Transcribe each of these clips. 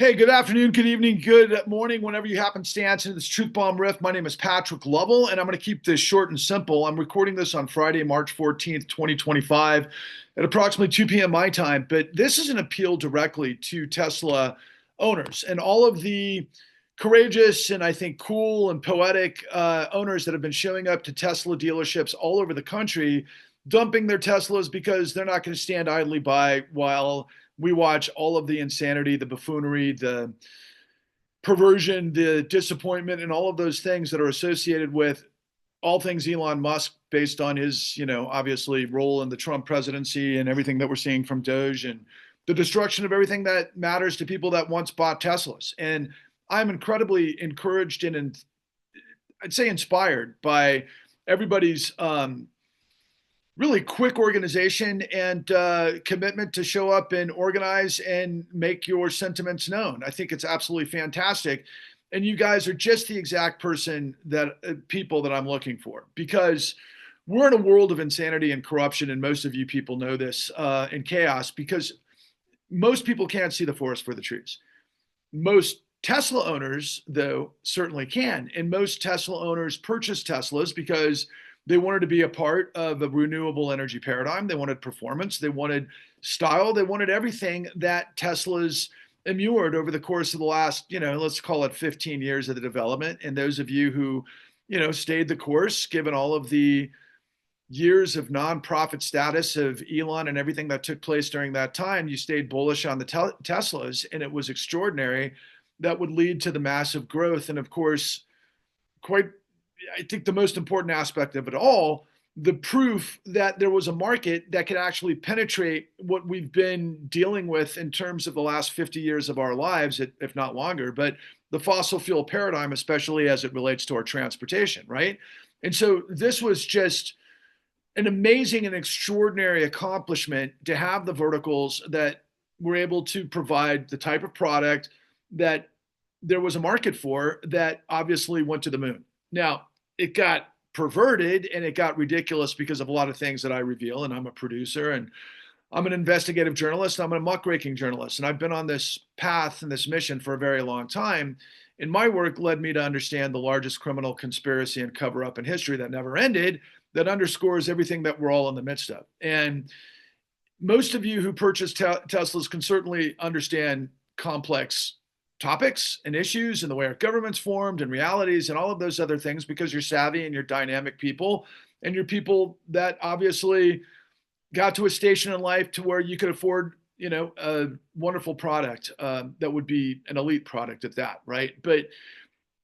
Hey, good afternoon, good evening, good morning, whenever you happen to answer into this Truth Bomb Riff. My name is Patrick Lovell, and I'm going to keep this short and simple. I'm recording this on Friday, March 14th, 2025, at approximately 2 p.m. my time. But this is an appeal directly to Tesla owners and all of the courageous and I think cool and poetic owners that have been showing up to Tesla dealerships all over the country, dumping their Teslas because they're not going to stand idly by while we watch all of the insanity, the buffoonery, the perversion, the disappointment, and all of those things that are associated with all things Elon Musk based on his, obviously role in the Trump presidency and everything that we're seeing from Doge and the destruction of everything that matters to people that once bought Teslas. And I'm incredibly encouraged and I'd say inspired by everybody's really quick organization and commitment to show up and organize and make your sentiments known. I think it's absolutely fantastic. And you guys are just the exact people that I'm looking for, because we're in a world of insanity and corruption. And most of you people know this, and chaos, because most people can't see the forest for the trees. Most Tesla owners, though, certainly can. And most Tesla owners purchase Teslas because they wanted to be a part of a renewable energy paradigm. They wanted performance. They wanted style. They wanted everything that Tesla's immured over the course of the last, let's call it 15 years of the development. And those of you who, stayed the course, given all of the years of nonprofit status of Elon and everything that took place during that time, you stayed bullish on the Teslas, and it was extraordinary. That would lead to the massive growth. And of course, I think the most important aspect of it all, the proof that there was a market that could actually penetrate what we've been dealing with in terms of the last 50 years of our lives, if not longer, but the fossil fuel paradigm, especially as it relates to our transportation, right? And so this was just an amazing and extraordinary accomplishment to have the verticals that were able to provide the type of product that there was a market for, that obviously went to the moon. Now, it got perverted and it got ridiculous because of a lot of things that I reveal. And I'm a producer and I'm an investigative journalist. I'm a muckraking journalist. And I've been on this path and this mission for a very long time. And my work led me to understand the largest criminal conspiracy and cover up in history that never ended, that underscores everything that we're all in the midst of. And most of you who purchase Teslas can certainly understand complex topics and issues and the way our government's formed and realities and all of those other things, because you're savvy and you're dynamic people, and you're people that obviously got to a station in life to where you could afford, a wonderful product that would be an elite product at that, right? But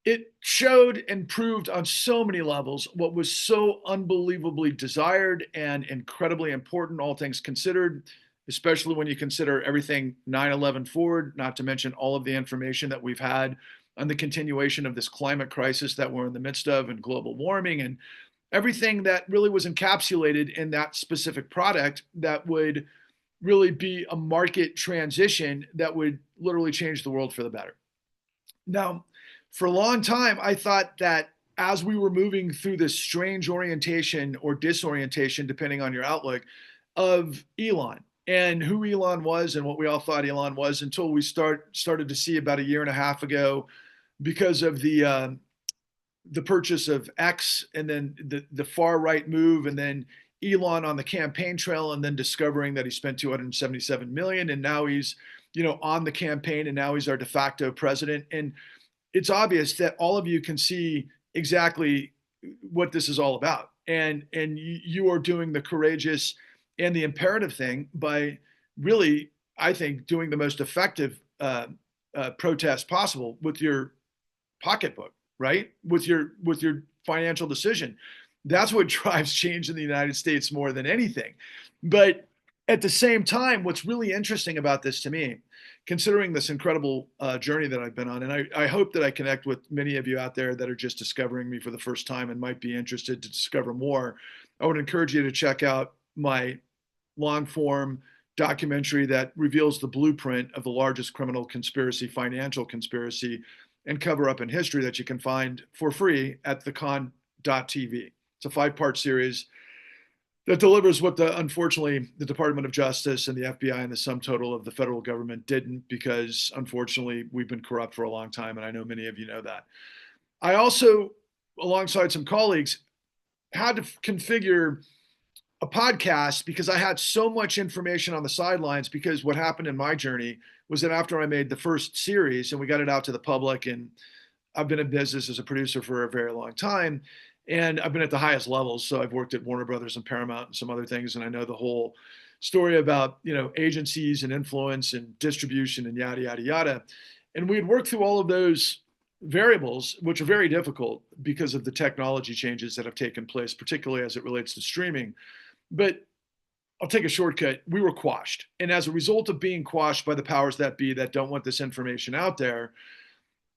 it showed and proved on so many levels what was so unbelievably desired and incredibly important, all things considered, especially when you consider everything 9/11 forward, not to mention all of the information that we've had on the continuation of this climate crisis that we're in the midst of, and global warming, and everything that really was encapsulated in that specific product that would really be a market transition that would literally change the world for the better. Now, for a long time, I thought that as we were moving through this strange orientation or disorientation, depending on your outlook, of Elon, and who Elon was and what we all thought Elon was, until we started to see about a year and a half ago, because of the purchase of X, and then the far right move, and then Elon on the campaign trail, and then discovering that he spent 277 million, and now he's on the campaign, and now he's our de facto president. And it's obvious that all of you can see exactly what this is all about, and you are doing the courageous and the imperative thing by really, I think, doing the most effective protest possible with your pocketbook, right? With your financial decision. That's what drives change in the United States more than anything. But at the same time, what's really interesting about this to me, considering this incredible journey that I've been on, and I hope that I connect with many of you out there that are just discovering me for the first time and might be interested to discover more, I would encourage you to check out my long form documentary that reveals the blueprint of the largest criminal conspiracy, financial conspiracy, and cover up in history, that you can find for free at thecon.tv. It's a 5-part series that delivers what unfortunately the Department of Justice and the FBI and the sum total of the federal government didn't, because unfortunately we've been corrupt for a long time, and I know many of you know that. I also, alongside some colleagues, had to configure a podcast because I had so much information on the sidelines. Because what happened in my journey was that after I made the first series and we got it out to the public, and I've been in business as a producer for a very long time, and I've been at the highest levels. So I've worked at Warner Brothers and Paramount and some other things, and I know the whole story about, agencies and influence and distribution and yada yada yada. And we had worked through all of those variables, which are very difficult because of the technology changes that have taken place, particularly as it relates to streaming. But I'll take a shortcut. We were quashed. And as a result of being quashed by the powers that be that don't want this information out there,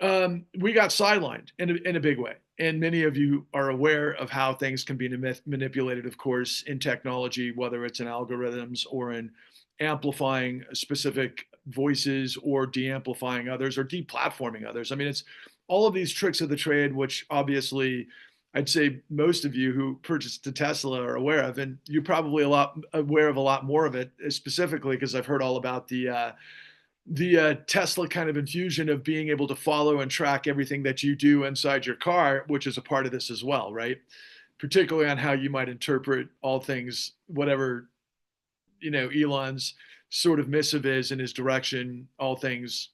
we got sidelined in a big way. And many of you are aware of how things can be manipulated, of course, in technology, whether it's in algorithms or in amplifying specific voices or de-amplifying others or deplatforming others. I mean, it's all of these tricks of the trade, which obviously I'd say most of you who purchased a Tesla are aware of, and you're probably aware of a lot more of it, specifically because I've heard all about the Tesla kind of infusion of being able to follow and track everything that you do inside your car, which is a part of this as well, right? Particularly on how you might interpret all things, whatever, Elon's sort of missive is in his direction, all things,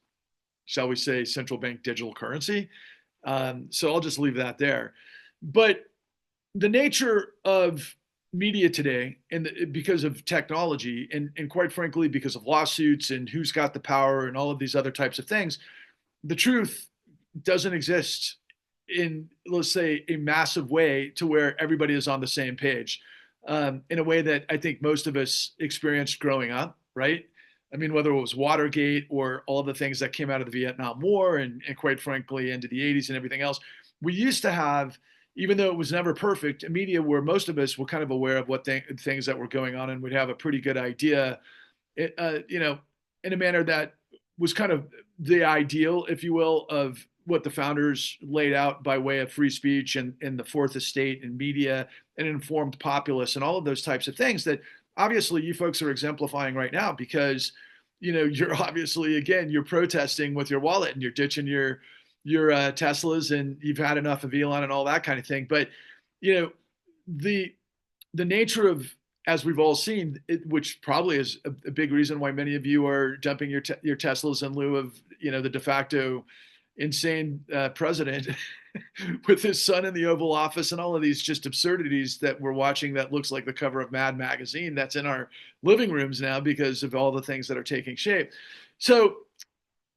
shall we say, central bank digital currency. So I'll just leave that there. But the nature of media today, and because of technology, and quite frankly, because of lawsuits and who's got the power and all of these other types of things, the truth doesn't exist in, let's say, a massive way to where everybody is on the same page, in a way that I think most of us experienced growing up, right? I mean, whether it was Watergate or all of the things that came out of the Vietnam War and quite frankly into the 80s and everything else, we used to have, even though it was never perfect, a media where most of us were kind of aware of what things that were going on, and we'd have a pretty good idea, in a manner that was kind of the ideal, if you will, of what the founders laid out by way of free speech and the fourth estate and media and informed populace and all of those types of things that obviously you folks are exemplifying right now, because, you're obviously, again, you're protesting with your wallet and you're ditching your Teslas, and you've had enough of Elon and all that kind of thing. But, the nature of, as we've all seen, which probably is a big reason why many of you are dumping your Teslas in lieu of, the de facto insane president with his son in the Oval Office and all of these just absurdities that we're watching that looks like the cover of Mad Magazine that's in our living rooms now because of all the things that are taking shape. So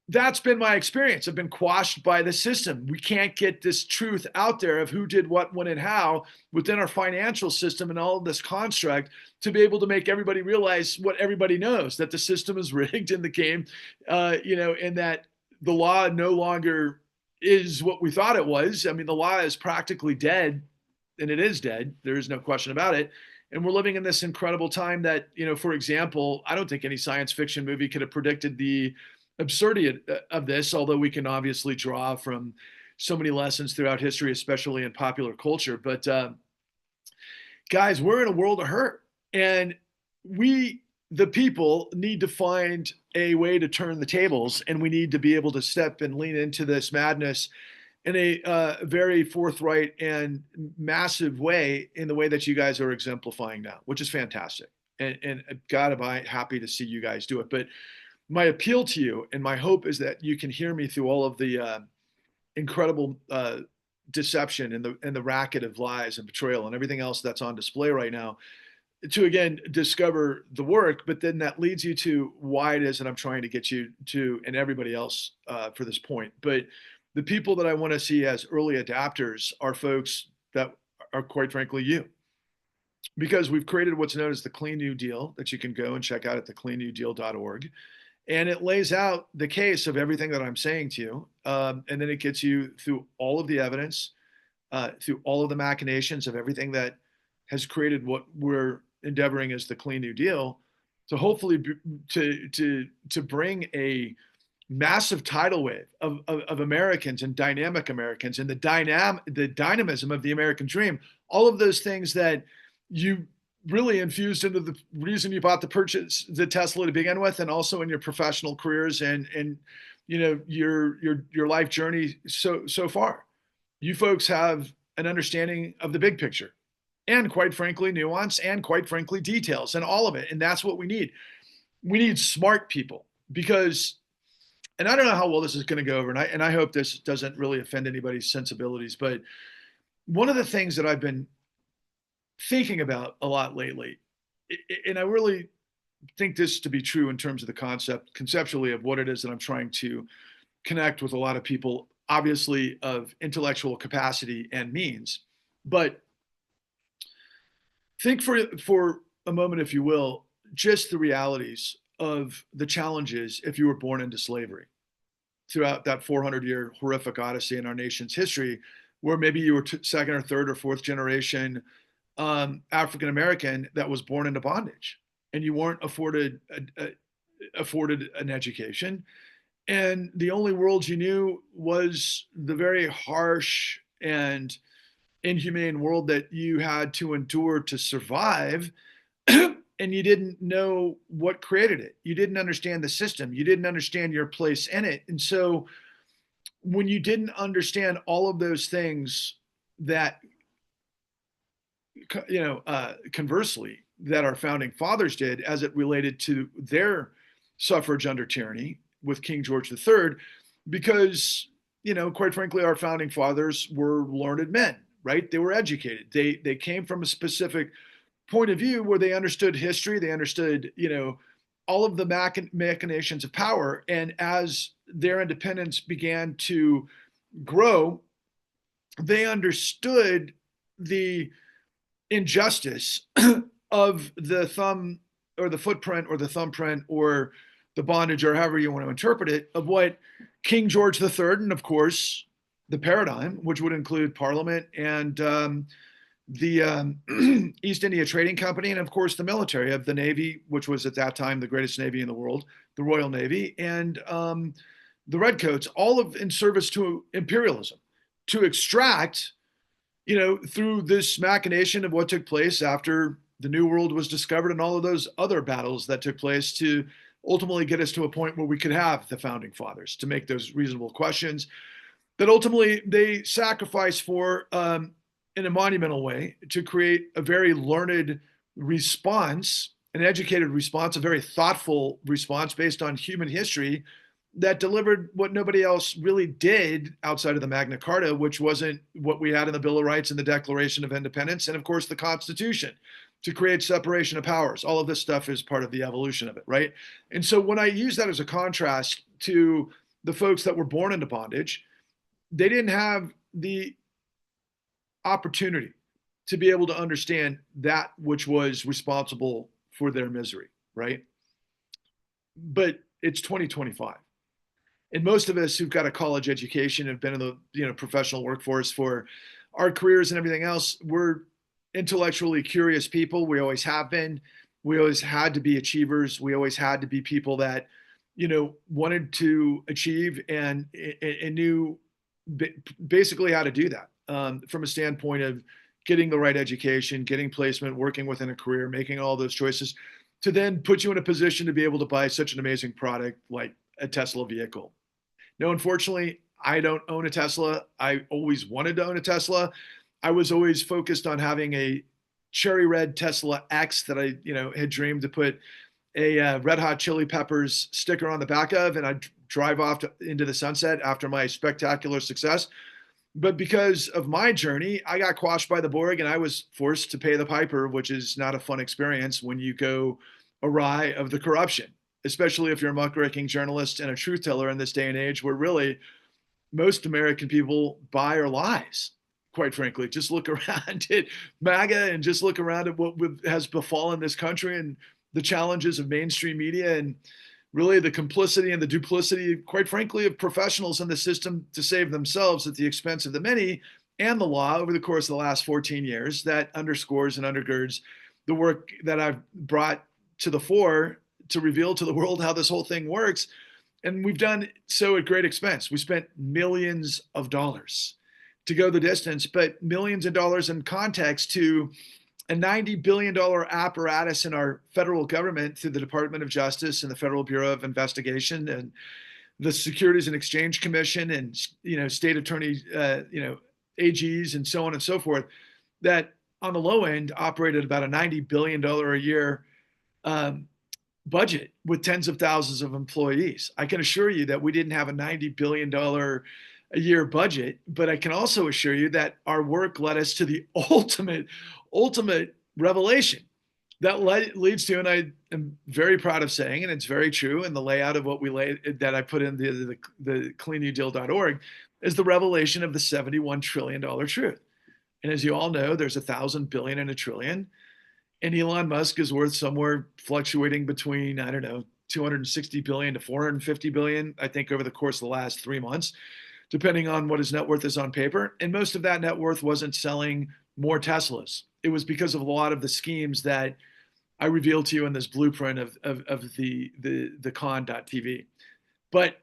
that's been my experience. I've been quashed by the system. We can't get this truth out there of who did what, when, and how within our financial system and all of this construct to be able to make everybody realize what everybody knows, that the system is rigged in the game, and that the law no longer is what we thought it was. I mean, the law is practically dead, and it is dead. There is no question about it. And we're living in this incredible time that, for example, I don't think any science fiction movie could have predicted the absurdity of this, although we can obviously draw from so many lessons throughout history, especially in popular culture. But guys, we're in a world of hurt, and we, the people, need to find a way to turn the tables, and we need to be able to step and lean into this madness in a very forthright and massive way, in the way that you guys are exemplifying now, which is fantastic. And God, am I happy to see you guys do it. But my appeal to you and my hope is that you can hear me through all of the incredible deception and the racket of lies and betrayal and everything else that's on display right now, to again discover the work. But then that leads you to why it is that I'm trying to get you to, and everybody else for this point. But the people that I want to see as early adapters are folks that are, quite frankly, you. Because we've created what's known as the Clean New Deal that you can go and check out at thecleannewdeal.org. And it lays out the case of everything that I'm saying to you. And then it gets you through all of the evidence, through all of the machinations of everything that has created what we're endeavoring as the Clean New Deal, to hopefully to bring a massive tidal wave of Americans and dynamic Americans and the dynamism of the American dream. All of those things that you really infused into the reason you bought the Tesla to begin with, and also in your professional careers and your life journey so far. You folks have an understanding of the big picture, and quite frankly, nuance, and quite frankly, details, and all of it. And that's what we need. We need smart people because, and I don't know how well this is going to go over, and I hope this doesn't really offend anybody's sensibilities, but one of the things that I've been thinking about a lot lately, and I really think this to be true in terms of the conceptually of what it is that I'm trying to connect with a lot of people, obviously of intellectual capacity and means. But think for a moment, if you will, just the realities of the challenges if you were born into slavery throughout that 400-year horrific odyssey in our nation's history, where maybe you were second or third or fourth generation African American that was born into bondage, and you weren't afforded an education, and the only world you knew was the very harsh and inhumane world that you had to endure to survive. And you didn't know what created it. You didn't understand the system. You didn't understand your place in it. And so when you didn't understand all of those things that, conversely, that our founding fathers did as it related to their suffrage under tyranny with King George III, because, quite frankly, our founding fathers were learned men, right? They were educated. They came from a specific point of view where they understood history. They understood, all of the machinations of power. And as their independence began to grow, they understood the injustice of the thumb or the footprint or the thumbprint or the bondage, or however you want to interpret it, of what King George III, and of course the paradigm, which would include Parliament and the East India Trading Company, and of course the military of the Navy, which was at that time the greatest Navy in the world, the Royal Navy, and the Redcoats, all of in service to imperialism, to extract, through this machination of what took place after the New World was discovered and all of those other battles that took place, to ultimately get us to a point where we could have the founding fathers, to make those reasonable questions that ultimately they sacrificed for, in a monumental way, to create a very learned response, an educated response, a very thoughtful response based on human history that delivered what nobody else really did outside of the Magna Carta, which wasn't what we had in the Bill of Rights and the Declaration of Independence, and of course the Constitution, to create separation of powers. All of this stuff is part of the evolution of it, right? And so when I use that as a contrast to the folks that were born into bondage, they didn't have the opportunity to be able to understand that which was responsible for their misery, right? But it's 2025. And most of us who've got a college education, have been in the professional workforce for our careers and everything else, we're intellectually curious people. We always have been. We always had to be achievers. We always had to be people that wanted to achieve and knew basically how to do that, from a standpoint of getting the right education, getting placement, working within a career, making all those choices to then put you in a position to be able to buy such an amazing product like a Tesla vehicle. No, unfortunately, I don't own a Tesla. I always wanted to own a Tesla. I was always focused on having a cherry red Tesla X that I, had dreamed to put a Red Hot Chili Peppers sticker on the back of, and I'd drive off into the sunset after my spectacular success. But because of my journey, I got quashed by the Borg, and I was forced to pay the piper, which is not a fun experience when you go awry of the corruption, especially if you're a muckraking journalist and a truth teller in this day and age where really most American people buy our lies. Quite frankly, just look around at MAGA and just look around at what has befallen this country and the challenges of mainstream media and really the complicity and the duplicity, quite frankly, of professionals in the system to save themselves at the expense of the many and the law over the course of the last 14 years. That underscores and undergirds the work that I've brought to the fore to reveal to the world how this whole thing works. And we've done so at great expense. We spent millions of dollars to go the distance, but millions of dollars in context to a $90 billion apparatus in our federal government through the Department of Justice and the Federal Bureau of Investigation and the Securities and Exchange Commission and state attorney, AGs and so on and so forth, that on the low end operated about a $90 billion a year budget with tens of thousands of employees. I can assure you that we didn't have a $90 billion a year budget, but I can also assure you that our work led us to the ultimate revelation that leads to, and I am very proud of saying, and it's very true in the layout of what that I put in the cleanudeal.org, is the revelation of the $71 trillion truth. And as you all know, there's 1,000 billion and a trillion. And Elon Musk is worth somewhere fluctuating between, I don't know, 260 billion to 450 billion, I think, over the course of the last 3 months, depending on what his net worth is on paper. And most of that net worth wasn't selling more Teslas. It was because of a lot of the schemes that I revealed to you in this blueprint of the con.tv. But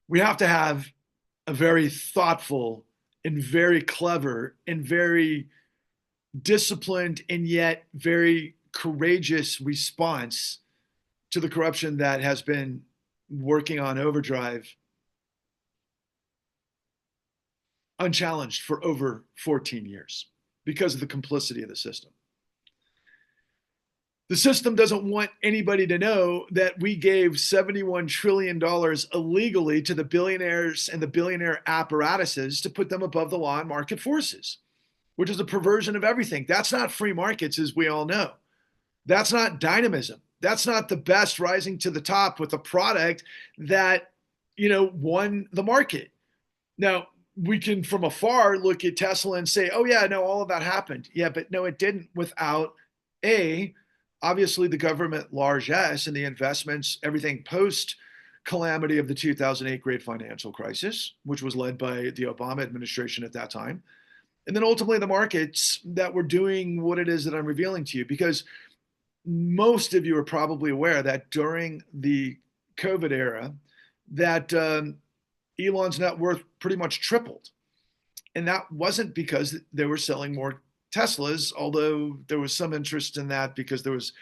we have to have a very thoughtful and very clever and very disciplined and yet very courageous response to the corruption that has been working on overdrive unchallenged for over 14 years because of the complicity of the system. The system doesn't want anybody to know that we gave $71 trillion illegally to the billionaires and the billionaire apparatuses to put them above the law and market forces, which is a perversion of everything. That's not free markets, as we all know. That's not dynamism. That's not the best rising to the top with a product that, won the market. Now, we can from afar look at Tesla and say, oh yeah, no, all of that happened. Yeah, but no, it didn't without obviously the government largesse and the investments, everything post calamity of the 2008 great financial crisis, which was led by the Obama administration at that time. And then ultimately the markets that were doing what it is that I'm revealing to you, because most of you are probably aware that during the COVID era, that Elon's net worth pretty much tripled. And that wasn't because they were selling more Teslas, although there was some interest in that because there was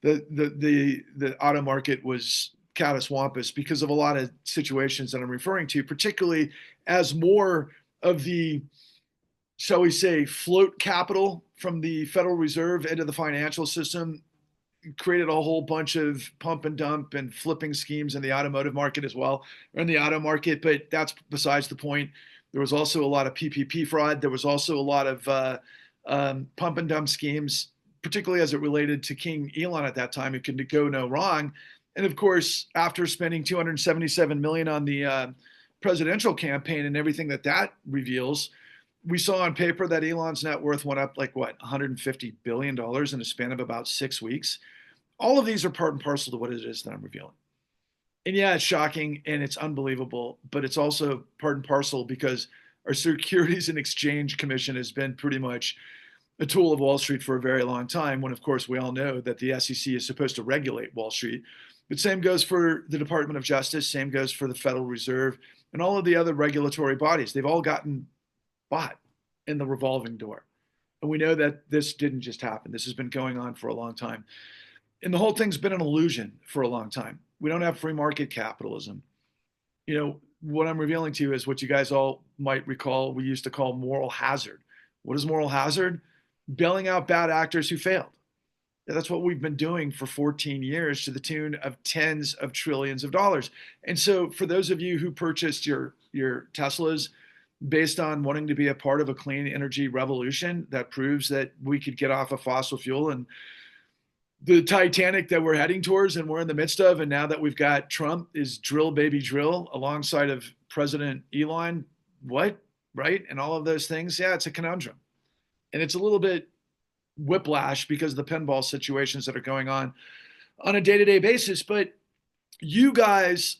the auto market was catastrophic because of a lot of situations that I'm referring to, particularly as more of the, shall we say, float capital from the Federal Reserve into the financial system created a whole bunch of pump and dump and flipping schemes in the automotive market as well, or in the auto market. But that's besides the point. There was also a lot of PPP fraud. There was also a lot of pump and dump schemes, particularly as it related to King Elon at that time. It could go no wrong. And of course, after spending $277 million on the presidential campaign and everything that reveals, we saw on paper that Elon's net worth went up like what, $150 billion in a span of about 6 weeks. All of these are part and parcel to what it is that I'm revealing. And yeah, it's shocking and it's unbelievable, but it's also part and parcel because our Securities and Exchange Commission has been pretty much a tool of Wall Street for a very long time, when of course we all know that the SEC is supposed to regulate Wall Street. But same goes for the Department of Justice, same goes for the Federal Reserve and all of the other regulatory bodies. They've all gotten bought in the revolving door. And we know that this didn't just happen. This has been going on for a long time. And the whole thing's been an illusion for a long time. We don't have free market capitalism. What I'm revealing to you is what you guys all might recall we used to call moral hazard. What is moral hazard? Bailing out bad actors who failed. That's what we've been doing for 14 years to the tune of tens of trillions of dollars. And so for those of you who purchased your Teslas based on wanting to be a part of a clean energy revolution that proves that we could get off of fossil fuel and the Titanic that we're heading towards and we're in the midst of, and now that we've got Trump is drill baby drill alongside of President Elon, what, right? And all of those things. Yeah, it's a conundrum. And it's a little bit whiplash because of the pinball situations that are going on a day-to-day basis. But you guys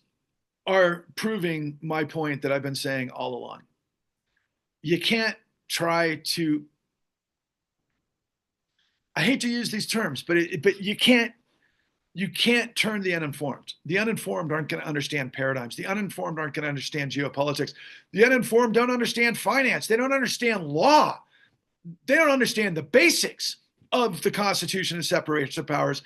are proving my point that I've been saying all along. You can't try to, I hate to use these terms, but you can't turn the uninformed. The uninformed aren't going to understand paradigms. The uninformed aren't going to understand geopolitics. The uninformed don't understand finance. They don't understand law. They don't understand the basics of the Constitution and separation of powers.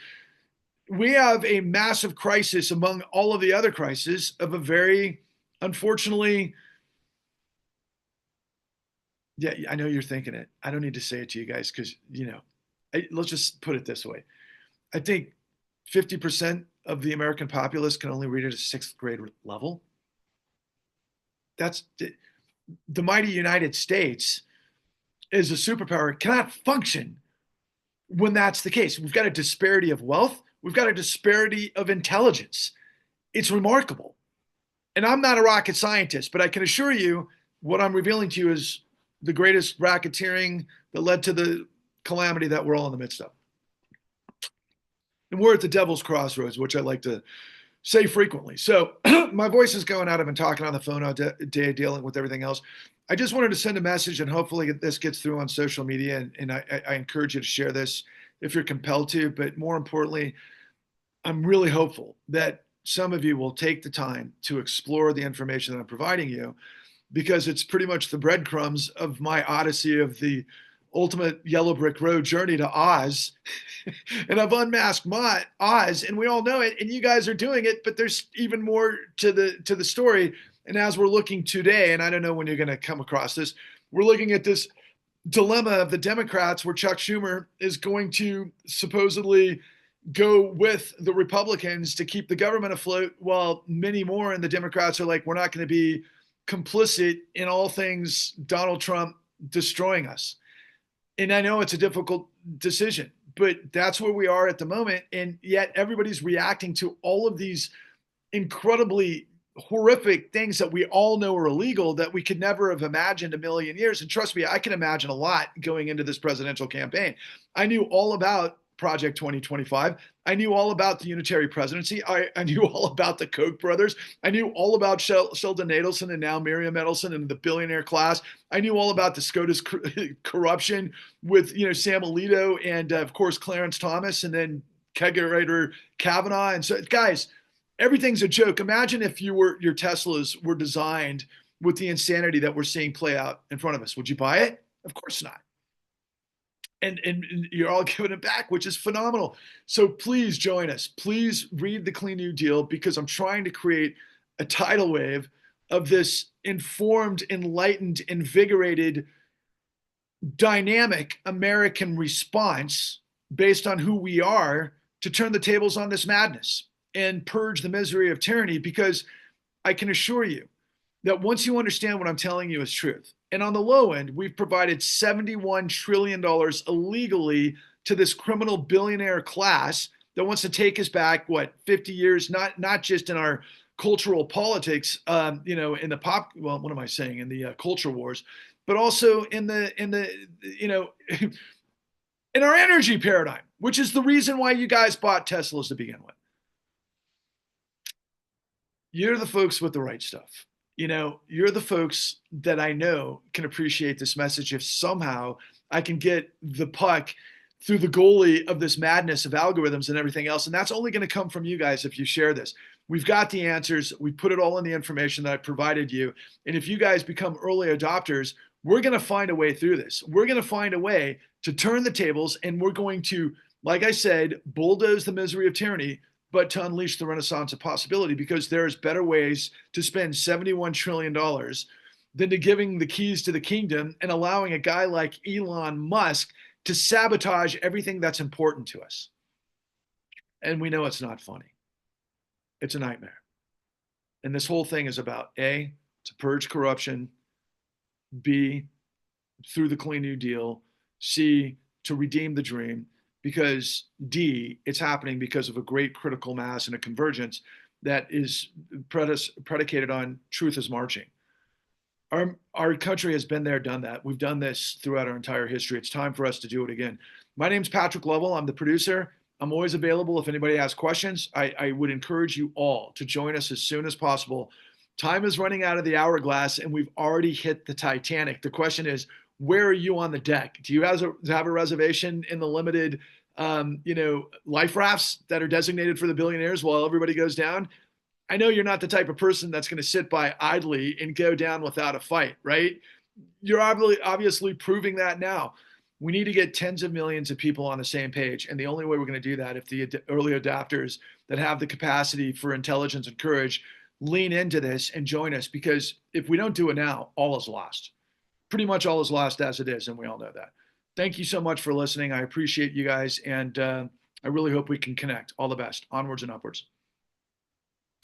We have a massive crisis among all of the other crises of a very, unfortunately, yeah, I know you're thinking it. I don't need to say it to you guys because, let's just put it this way. I think 50% of the American populace can only read at a sixth grade level. That's the mighty United States is a superpower, cannot function when that's the case. We've got a disparity of wealth. We've got a disparity of intelligence. It's remarkable. And I'm not a rocket scientist, but I can assure you what I'm revealing to you is the greatest racketeering that led to the calamity that we're all in the midst of. And we're at the devil's crossroads, which I like to say frequently. So my voice is going out. I've been talking on the phone all day, dealing with everything else. I just wanted to send a message, and hopefully this gets through on social media. And I encourage you to share this if you're compelled to. But more importantly, I'm really hopeful that some of you will take the time to explore the information that I'm providing you, because it's pretty much the breadcrumbs of my odyssey of the ultimate yellow brick road journey to Oz. And I've unmasked my Oz, and we all know it, and you guys are doing it, but there's even more to the story. And as we're looking today, and I don't know when you're going to come across this, we're looking at this dilemma of the Democrats where Chuck Schumer is going to supposedly go with the Republicans to keep the government afloat, while many more in the Democrats are like, we're not going to be complicit in all things Donald Trump destroying us. And I know it's a difficult decision, but that's where we are at the moment. And yet everybody's reacting to all of these incredibly horrific things that we all know are illegal that we could never have imagined a million years. And trust me, I can imagine a lot going into this presidential campaign. I knew all about Project 2025. I knew all about the unitary presidency. I knew all about the Koch brothers. I knew all about Sheldon Adelson and now Miriam Edelson and the billionaire class. I knew all about the SCOTUS corruption with Sam Alito and of course Clarence Thomas and then Kegerator Kavanaugh. And so, guys, everything's a joke. Imagine if your Teslas were designed with the insanity that we're seeing play out in front of us. Would you buy it? Of course not. And you're all giving it back, which is phenomenal. So please join us. Please read the Clean New Deal, because I'm trying to create a tidal wave of this informed, enlightened, invigorated, dynamic American response based on who we are to turn the tables on this madness and purge the misery of tyranny. Because I can assure you that once you understand what I'm telling you is truth, and on the low end, we've provided $71 trillion illegally to this criminal billionaire class that wants to take us back, 50 years, not just in our cultural politics, in the what am I saying, in the culture wars, but also in our energy paradigm, which is the reason why you guys bought Teslas to begin with. You're the folks with the right stuff. You're the folks that I know can appreciate this message if somehow I can get the puck through the goalie of this madness of algorithms and everything else. And that's only going to come from you guys if you share this. We've got the answers. We put it all in the information that I provided you. And if you guys become early adopters, we're going to find a way through this. We're going to find a way to turn the tables, and we're going to, like I said, bulldoze the misery of tyranny, but to unleash the renaissance of possibility, because there's better ways to spend $71 trillion than to giving the keys to the kingdom and allowing a guy like Elon Musk to sabotage everything that's important to us. And we know it's not funny. It's a nightmare. And this whole thing is about A, to purge corruption, B, through the Clean New Deal, C, to redeem the dream, because D, it's happening because of a great critical mass and a convergence that is predicated on truth is marching. Our country has been there, done that. We've done this throughout our entire history. It's time for us to do it again. My name's Patrick Lovell. I'm the producer. I'm always available if anybody has questions. I would encourage you all to join us as soon as possible. Time is running out of the hourglass, and we've already hit the Titanic. The question is, where are you on the deck? Do you have a reservation in the limited, life rafts that are designated for the billionaires while everybody goes down? I know you're not the type of person that's going to sit by idly and go down without a fight, right? You're obviously proving that now. We need to get tens of millions of people on the same page. And the only way we're going to do that if the early adopters that have the capacity for intelligence and courage lean into this and join us. Because if we don't do it now, all is lost. Pretty much all is lost as it is. And we all know that. Thank you so much for listening. I appreciate you guys. And I really hope we can connect. All the best. Onwards and upwards.